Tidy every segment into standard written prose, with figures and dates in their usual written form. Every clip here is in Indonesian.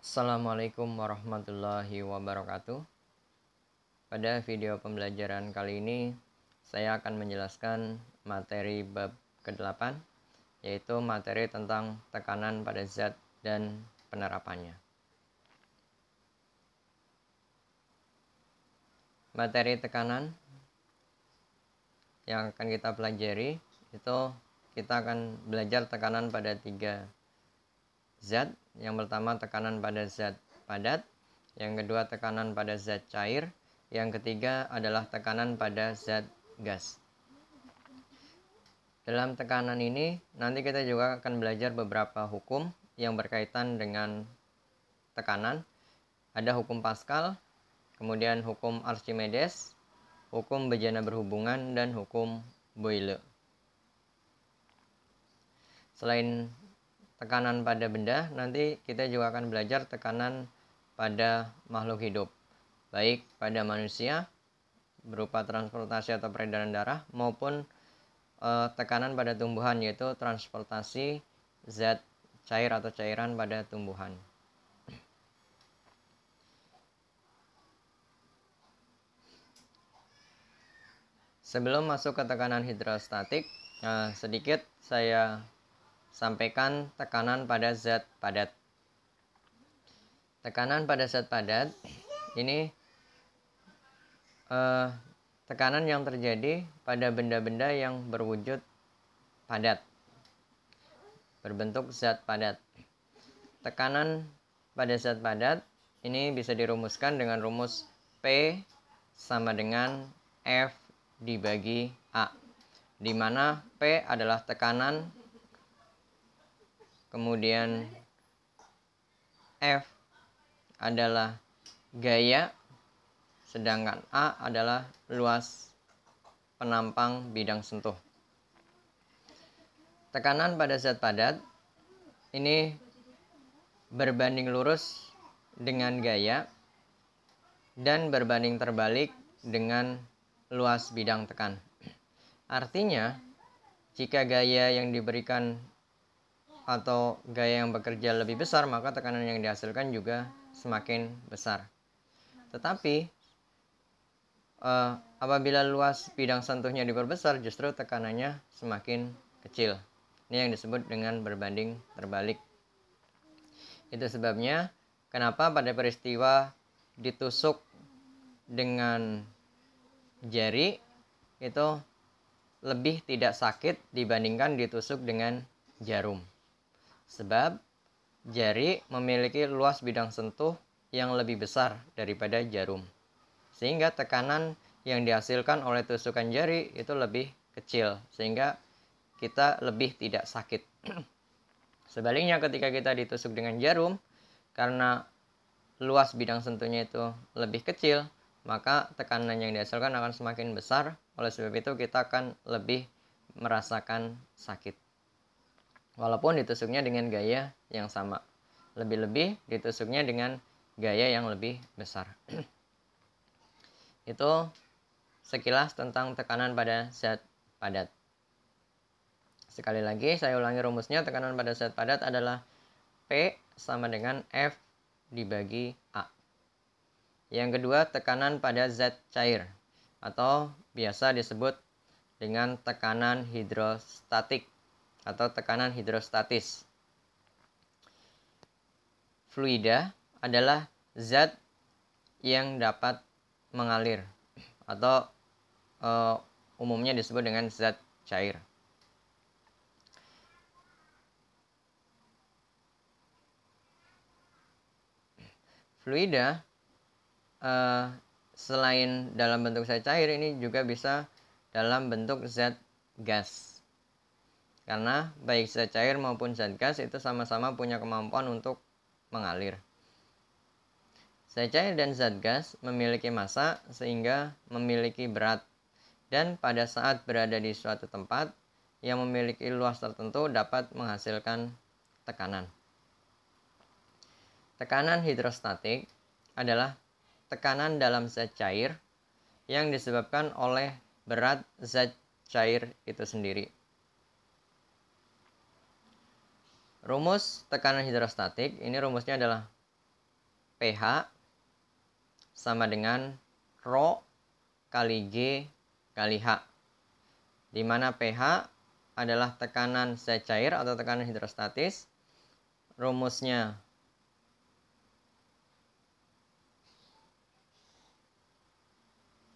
Assalamualaikum warahmatullahi wabarakatuh. Pada video pembelajaran kali ini, saya akan menjelaskan materi bab ke-8, yaitu materi tentang tekanan pada zat dan penerapannya. Materi tekanan yang akan kita pelajari itu kita akan belajar tekanan pada 3 zat. Yang pertama tekanan pada zat padat, yang kedua tekanan pada zat cair, yang ketiga adalah tekanan pada zat gas. Dalam tekanan ini nanti kita juga akan belajar beberapa hukum yang berkaitan dengan tekanan. Ada hukum Pascal, kemudian hukum Archimedes, hukum bejana berhubungan, dan hukum Boyle. Selain tekanan pada benda, nanti kita juga akan belajar tekanan pada makhluk hidup, baik pada manusia berupa transportasi atau peredaran darah, maupun tekanan pada tumbuhan, yaitu transportasi zat cair atau cairan pada tumbuhan. Sebelum masuk ke tekanan hidrostatik, sedikit saya sampaikan tekanan pada zat padat. Tekanan pada zat padat ini tekanan yang terjadi pada benda-benda yang berwujud padat, berbentuk zat padat. Tekanan pada zat padat ini bisa dirumuskan dengan rumus P sama dengan F dibagi A, di mana P adalah tekanan, kemudian F adalah gaya, sedangkan A adalah luas penampang bidang sentuh. Tekanan pada zat padat ini berbanding lurus dengan gaya dan berbanding terbalik dengan luas bidang tekan. Artinya, jika gaya yang diberikan atau gaya yang bekerja lebih besar, maka tekanan yang dihasilkan juga semakin besar. Tetapi apabila luas bidang sentuhnya diperbesar, justru tekanannya semakin kecil. Ini yang disebut dengan berbanding terbalik. Itu sebabnya kenapa pada peristiwa ditusuk dengan jari itu lebih tidak sakit dibandingkan ditusuk dengan jarum. Sebab jari memiliki luas bidang sentuh yang lebih besar daripada jarum, sehingga tekanan yang dihasilkan oleh tusukan jari itu lebih kecil, sehingga kita lebih tidak sakit. Sebaliknya ketika kita ditusuk dengan jarum, karena luas bidang sentuhnya itu lebih kecil, maka tekanan yang dihasilkan akan semakin besar. Oleh sebab itu kita akan lebih merasakan sakit, walaupun ditusuknya dengan gaya yang sama. Lebih-lebih ditusuknya dengan gaya yang lebih besar. Itu sekilas tentang tekanan pada zat padat. Sekali lagi saya ulangi rumusnya. Tekanan pada zat padat adalah P sama dengan F dibagi A. Yang kedua, tekanan pada zat cair atau biasa disebut dengan tekanan hidrostatik atau tekanan hidrostatis. Fluida adalah zat yang dapat mengalir atau umumnya disebut dengan zat cair. Fluida selain dalam bentuk zat cair, ini juga bisa dalam bentuk zat gas. Karena baik zat cair maupun zat gas itu sama-sama punya kemampuan untuk mengalir. Zat cair dan zat gas memiliki massa sehingga memiliki berat, dan pada saat berada di suatu tempat yang memiliki luas tertentu dapat menghasilkan tekanan. Tekanan hidrostatik adalah tekanan dalam zat cair yang disebabkan oleh berat zat cair itu sendiri. Rumus tekanan hidrostatik, ini rumusnya adalah pH sama dengan Rho kali G kali H, di mana pH adalah tekanan zat cair atau tekanan hidrostatis. Rumusnya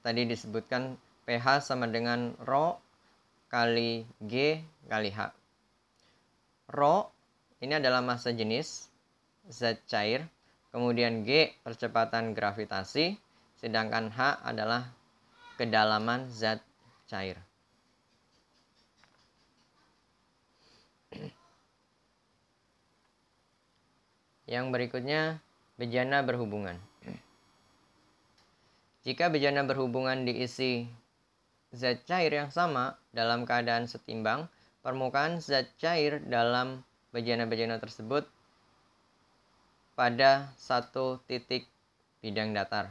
tadi disebutkan pH sama dengan Rho kali G kali H. Rho ini adalah massa jenis zat cair, kemudian G percepatan gravitasi, sedangkan H adalah kedalaman zat cair. Yang berikutnya, bejana berhubungan. Jika bejana berhubungan diisi zat cair yang sama dalam keadaan setimbang, permukaan zat cair dalam bejana-bejana tersebut pada satu titik bidang datar.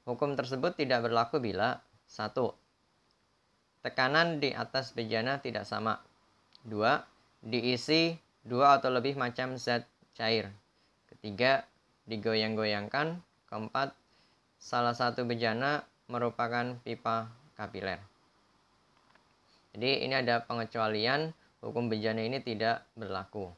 Hukum tersebut tidak berlaku bila 1. Tekanan di atas bejana tidak sama. 2. Diisi 2 atau lebih macam zat cair. 3. Digoyang-goyangkan. 4. Salah satu bejana merupakan pipa kapiler. Jadi ini ada pengecualian, hukum bejana ini tidak berlaku.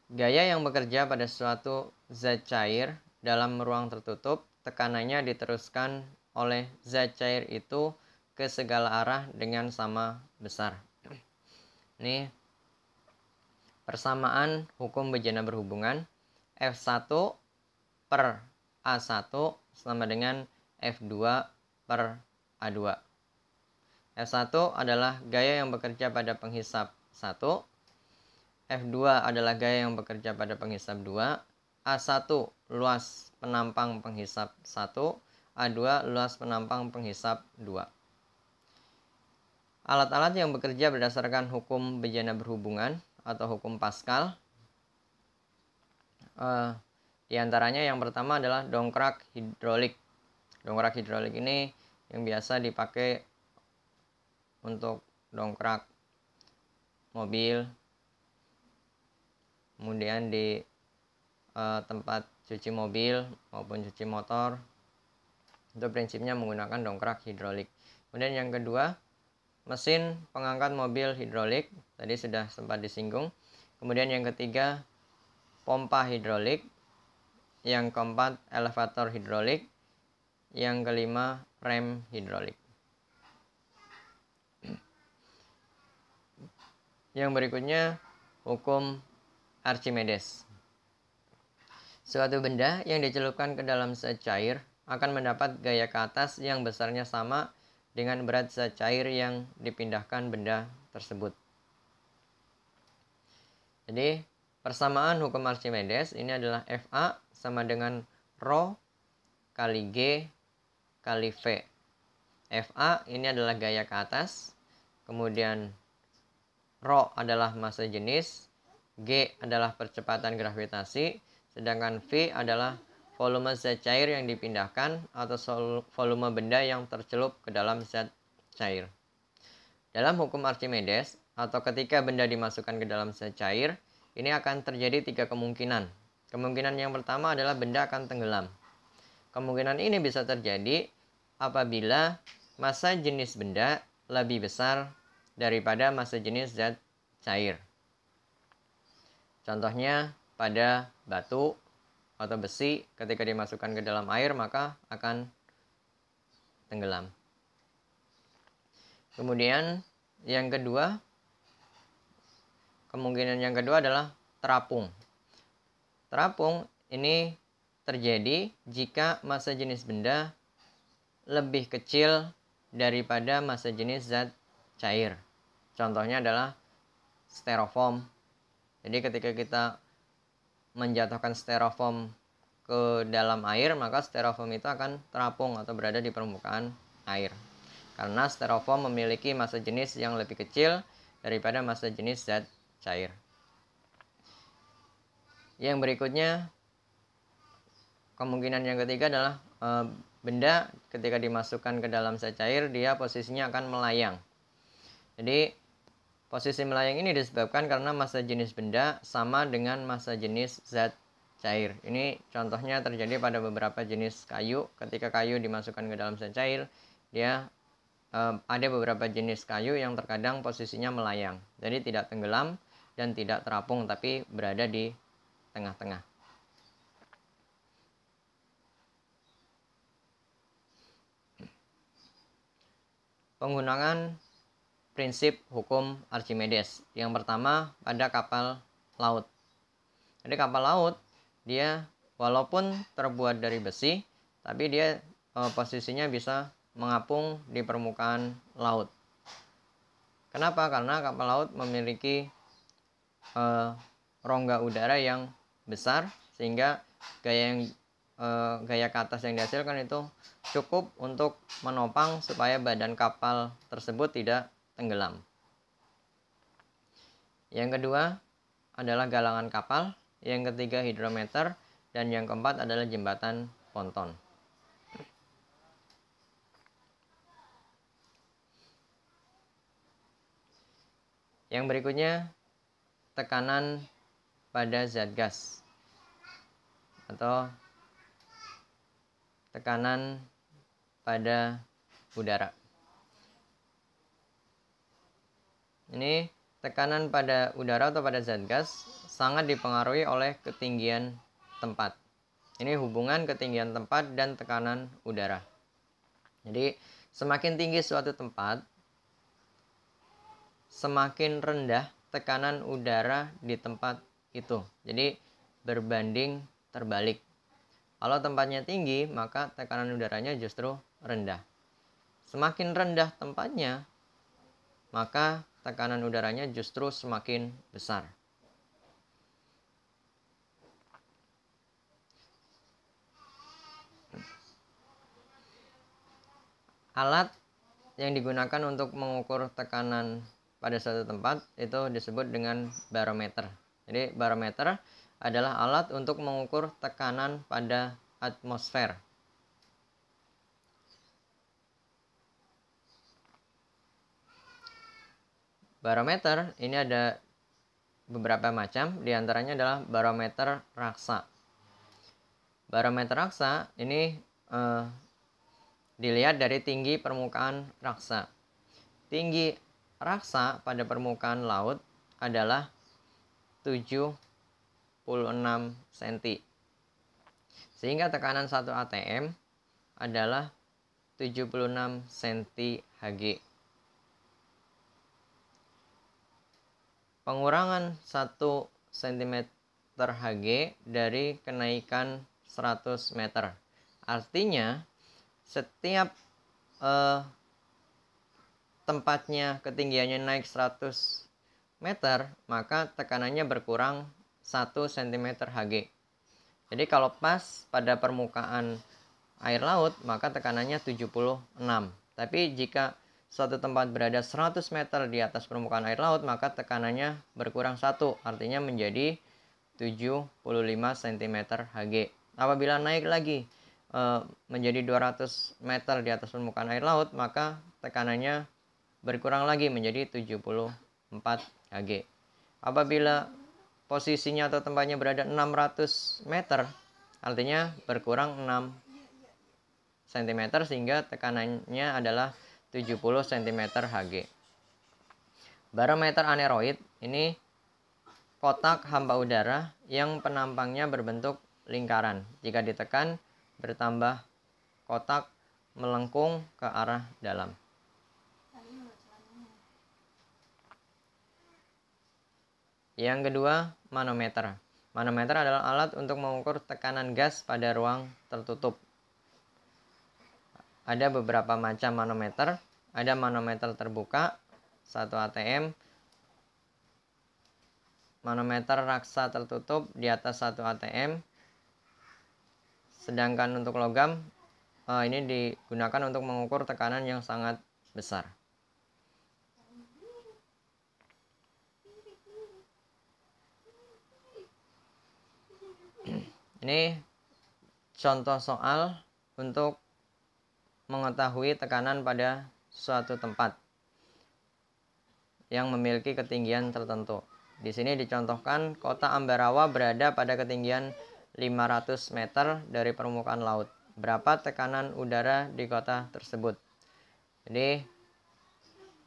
Gaya yang bekerja pada suatu zat cair dalam ruang tertutup, tekanannya diteruskan oleh zat cair itu ke segala arah dengan sama besar. Ini persamaan hukum bejana berhubungan. F1 per A1 sama dengan F2 per A2. F1 adalah gaya yang bekerja pada penghisap 1. F2 adalah gaya yang bekerja pada penghisap 2. A1 luas penampang penghisap 1. A2 luas penampang penghisap 2. Alat-alat yang bekerja berdasarkan hukum bejana berhubungan atau hukum Pascal, di antaranya yang pertama adalah dongkrak hidrolik. Dongkrak hidrolik ini yang biasa dipakai untuk dongkrak mobil, kemudian di tempat cuci mobil maupun cuci motor. Itu prinsipnya menggunakan dongkrak hidrolik. Kemudian yang kedua, mesin pengangkat mobil hidrolik, tadi sudah sempat disinggung. Kemudian yang ketiga, pompa hidrolik. Yang keempat, elevator hidrolik. Yang kelima, rem hidrolik. Yang berikutnya, hukum Archimedes. Suatu benda yang dicelupkan ke dalam zat cair akan mendapat gaya ke atas yang besarnya sama dengan berat zat cair yang dipindahkan benda tersebut. Jadi, persamaan hukum Archimedes ini adalah Fa sama dengan Rho kali G kali V. Fa ini adalah gaya ke atas, kemudian Rho adalah massa jenis, G adalah percepatan gravitasi, sedangkan V adalah volume zat cair yang dipindahkan atau volume benda yang tercelup ke dalam zat cair. Dalam hukum Archimedes, atau ketika benda dimasukkan ke dalam zat cair, ini akan terjadi 3 kemungkinan. Kemungkinan yang pertama adalah benda akan tenggelam. Kemungkinan ini bisa terjadi apabila massa jenis benda lebih besar daripada massa jenis zat cair. Contohnya pada batu atau besi, ketika dimasukkan ke dalam air maka akan tenggelam. Kemudian yang kedua, kemungkinan yang kedua adalah terapung. Terapung ini terjadi jika massa jenis benda lebih kecil daripada massa jenis zat cair. Contohnya adalah styrofoam. Jadi ketika kita menjatuhkan styrofoam ke dalam air, maka styrofoam itu akan terapung atau berada di permukaan air. Karena styrofoam memiliki massa jenis yang lebih kecil daripada massa jenis zat cair. Yang berikutnya, kemungkinan yang ketiga adalah benda ketika dimasukkan ke dalam zat cair, dia posisinya akan melayang. Jadi Posisi melayang ini disebabkan karena massa jenis benda sama dengan massa jenis zat cair. Ini contohnya terjadi pada beberapa jenis kayu. Ketika kayu dimasukkan ke dalam zat cair, dia ada beberapa jenis kayu yang terkadang posisinya melayang. Jadi tidak tenggelam dan tidak terapung, tapi berada di tengah-tengah. Penggunaan prinsip hukum Archimedes. Yang pertama pada kapal laut. Jadi kapal laut dia walaupun terbuat dari besi, tapi dia posisinya bisa mengapung di permukaan laut. Kenapa? Karena kapal laut memiliki rongga udara yang besar, sehingga gaya ke atas yang dihasilkan itu cukup untuk menopang supaya badan kapal tersebut tidak tenggelam. Yang kedua adalah galangan kapal, yang ketiga hidrometer, dan yang keempat adalah jembatan ponton. Yang berikutnya tekanan pada zat gas atau tekanan pada udara. Ini tekanan pada udara atau pada zat gas sangat dipengaruhi oleh ketinggian tempat. Ini hubungan ketinggian tempat dan tekanan udara. Jadi semakin tinggi suatu tempat, semakin rendah tekanan udara di tempat itu. Jadi berbanding terbalik. Kalau tempatnya tinggi, maka tekanan udaranya justru rendah. Semakin rendah tempatnya, maka tekanan udaranya justru semakin besar. Alat yang digunakan untuk mengukur tekanan pada suatu tempat itu disebut dengan barometer. Jadi barometer adalah alat untuk mengukur tekanan pada atmosfer. Barometer ini ada beberapa macam, diantaranya adalah barometer raksa. Barometer raksa ini dilihat dari tinggi permukaan raksa. Tinggi raksa pada permukaan laut adalah 76 cm. Sehingga tekanan 1 atm adalah 76 cm3. Pengurangan 1 cm/Hg dari kenaikan 100 meter. Artinya setiap tempatnya ketinggiannya naik 100 meter, maka tekanannya berkurang 1 cm/Hg. Jadi kalau pas pada permukaan air laut, maka tekanannya 76. Tapi jika suatu tempat berada 100 meter di atas permukaan air laut, maka tekanannya berkurang 1, artinya menjadi 75 cm/Hg. Apabila naik lagi menjadi 200 meter di atas permukaan air laut, maka tekanannya berkurang lagi menjadi 74 Hg. Apabila posisinya atau tempatnya berada 600 meter, artinya berkurang 6 cm, sehingga tekanannya adalah 70 cm/Hg. Barometer aneroid ini kotak hampa udara yang penampangnya berbentuk lingkaran. Jika ditekan, bertambah kotak melengkung ke arah dalam. Yang kedua, manometer. Manometer adalah alat untuk mengukur tekanan gas pada ruang tertutup. Ada beberapa macam manometer. Ada manometer terbuka 1 atm, manometer raksa tertutup di atas 1 atm. Sedangkan untuk logam ini digunakan untuk mengukur tekanan yang sangat besar. Ini contoh soal untuk mengetahui tekanan pada suatu tempat. yang memiliki ketinggian tertentu. Di sini dicontohkan kota Ambarawa berada pada ketinggian 500 meter dari permukaan laut. Berapa tekanan udara di kota tersebut? Jadi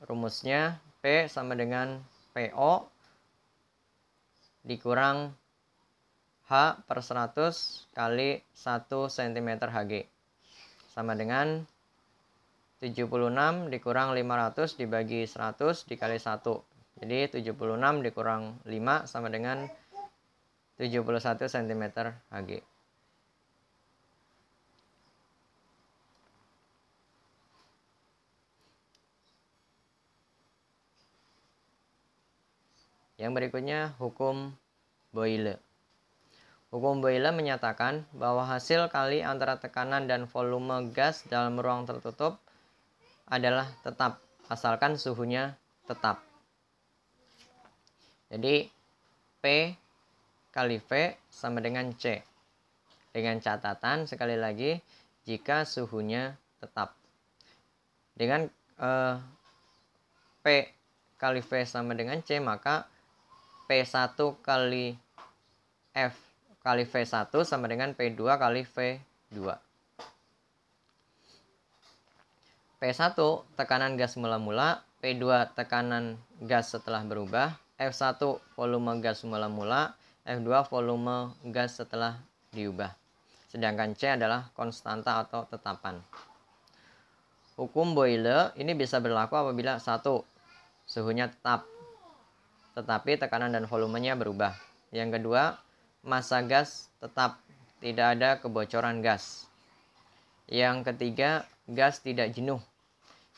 rumusnya P sama dengan PO dikurang H per 100 kali 1 cm Hg sama dengan 76 dikurang 500 dibagi 100 dikali 1. Jadi 76 dikurang 5 sama dengan 71 cm Hg. Yang berikutnya hukum Boyle. Hukum Boyle menyatakan bahwa hasil kali antara tekanan dan volume gas dalam ruang tertutup adalah tetap, asalkan suhunya tetap. Jadi P kali V sama dengan C. Dengan catatan sekali lagi jika suhunya tetap. Dengan P kali V sama dengan C, maka P1 kali F kali V1 sama dengan P2 kali V2. P1 tekanan gas mula-mula, P2 tekanan gas setelah berubah, F1 volume gas mula-mula, F2 volume gas setelah diubah. Sedangkan C adalah konstanta atau tetapan. Hukum Boyle ini bisa berlaku apabila 1. Suhunya tetap, tetapi tekanan dan volumenya berubah. Yang kedua, massa gas tetap, tidak ada kebocoran gas. Yang ketiga, gas tidak jenuh.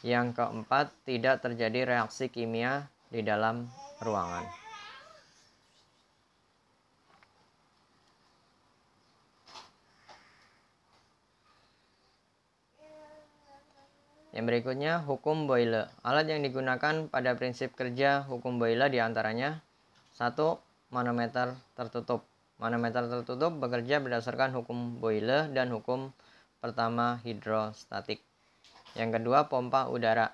Yang keempat, tidak terjadi reaksi kimia di dalam ruangan. Yang berikutnya, hukum Boyle. Alat yang digunakan pada prinsip kerja hukum Boyle diantaranya 1. Manometer tertutup. Manometer tertutup bekerja berdasarkan hukum Boyle dan hukum pertama hidrostatik. Yang kedua, pompa udara.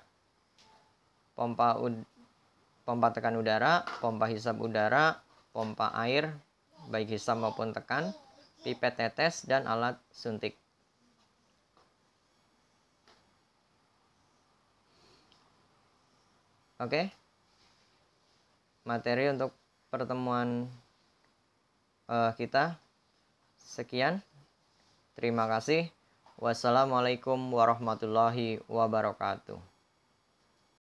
Pompa tekan udara, pompa hisap udara, pompa air, baik hisap maupun tekan, pipet tetes, dan alat suntik. Oke. Materi untuk pertemuan kita sekian. Terima kasih. Wassalamualaikum warahmatullahi wabarakatuh.